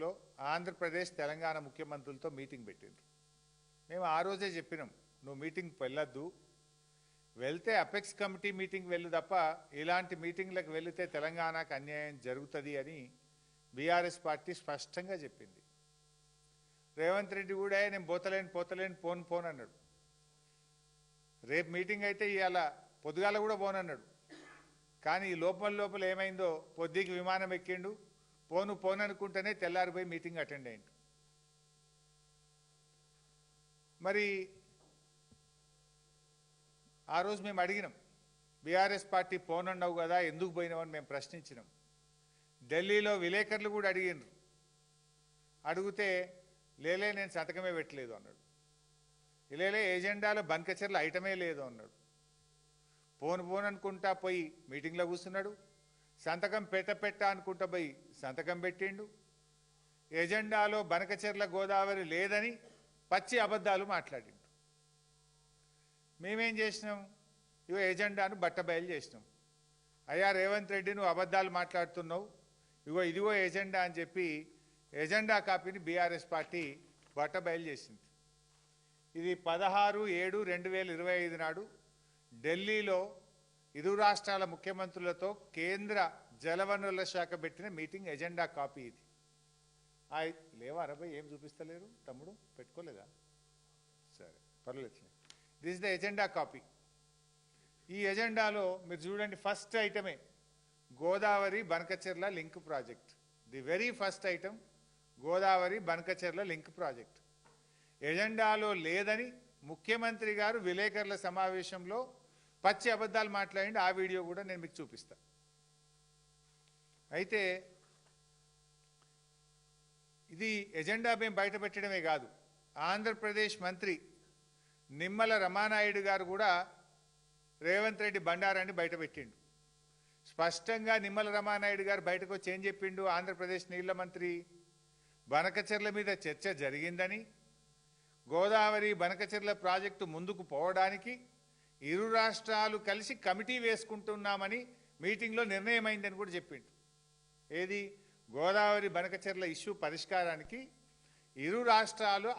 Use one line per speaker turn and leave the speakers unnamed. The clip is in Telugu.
సమావేశంలో ఆంధ్రప్రదేశ్ తెలంగాణ ముఖ్యమంత్రులతో మీటింగ్ పెట్టిండ్రు. మేము ఆ రోజే చెప్పినాం, నువ్వు మీటింగ్కి వెళ్ళొద్దు, వెళ్తే అపెక్స్ కమిటీ మీటింగ్ వెళ్ళు తప్ప ఇలాంటి మీటింగ్లకు వెళితే తెలంగాణకు అన్యాయం జరుగుతుంది అని బీఆర్ఎస్ పార్టీ స్పష్టంగా చెప్పింది. రేవంత్ రెడ్డి కూడా నేను పోతలేను పోను అన్నాడు. రేపు మీటింగ్ అయితే ఇవాళ పొద్దుగాల కూడా పోనన్నాడు. కానీ ఈ లోపల ఏమైందో పొద్దుకి విమానం ఎక్కిండు, పోను అనుకుంటేనే తెల్లారిపోయి మీటింగ్ అటెండ్ అయ్యిండు. మరి ఆ రోజు మేము అడిగినాం, బీఆర్ఎస్ పార్టీ పోనన్నావు కదా ఎందుకు పోయినావని మేము ప్రశ్నించినాం. ఢిల్లీలో విలేకరులు కూడా అడిగినారు. అడిగితే లేలే నేను సంతకమే పెట్టలేదు అన్నాడు. లేలే ఏజెండాలో బంకచర్ల ఐటమే లేదు అన్నాడు. పోను అనుకుంటా పోయి మీటింగ్లో కూర్చున్నాడు. సంతకం పెట్ట అనుకుంటా పోయి సంతకం పెట్టిండు. ఎజెండాలో బనకచెర్ల గోదావరి లేదని పచ్చి అబద్ధాలు మాట్లాడిండు. మేమేం చేసినాం, ఇగో ఎజెండాను బట్టబయలు చేసినాం. అయ్యా రేవంత్ రెడ్డి నువ్వు అబద్ధాలు మాట్లాడుతున్నావు, ఇదిగో ఎజెండా అని చెప్పి ఎజెండా కాపీని బీఆర్ఎస్ పార్టీ బట్టబయలు చేసింది. ఇది 16/7/2025 నాడు ఢిల్లీలో ఇరు రాష్ట్రాల ముఖ్యమంత్రులతో కేంద్ర జలవనరుల శాఖ పెట్టిన మీటింగ్ ఎజెండా కాపీ ఇది. లేవా అరబై ఏం చూపిస్తలేరు తమ్ముడు, పెట్టుకోలేదా? సరే పర్లేదు. This is the agenda copy. ఈ ఎజెండాలో మీరు చూడండి, ఫస్ట్ ఐటమే Godavari Banakacherla link project. The very first item Godavari Banakacherla link project. ఎజెండాలో లేదని ముఖ్యమంత్రి గారు విలేకరుల సమావేశంలో పచ్చి అబద్ధాలు మాట్లాడి ఆ వీడియో కూడా నేను మీకు చూపిస్తా. అయితే ఇది ఎజెండా మేము బయట పెట్టడమే కాదు, ఆంధ్రప్రదేశ్ మంత్రి నిమ్మల రమానాయుడు గారు కూడా రేవంత్ రెడ్డి బండారాన్ని బయట పెట్టిండు. స్పష్టంగా నిమ్మల రమానాయుడు గారు బయటకు వచ్చి ఏం చెప్పిండు, ఆంధ్రప్రదేశ్ నీళ్ల మంత్రి బనకచెర్ల మీద చర్చ జరిగిందని, గోదావరి బనకచెర్ల ప్రాజెక్టు ముందుకు పోవడానికి ఇరు రాష్ట్రాలు కలిసి కమిటీ వేసుకుంటున్నామని మీటింగ్లో నిర్ణయమైందని కూడా చెప్పిండు. ఏది, గోదావరి బనకచెర్ల ఇష్యూ పరిష్కారానికి ఇరు రాష్ట్రాలు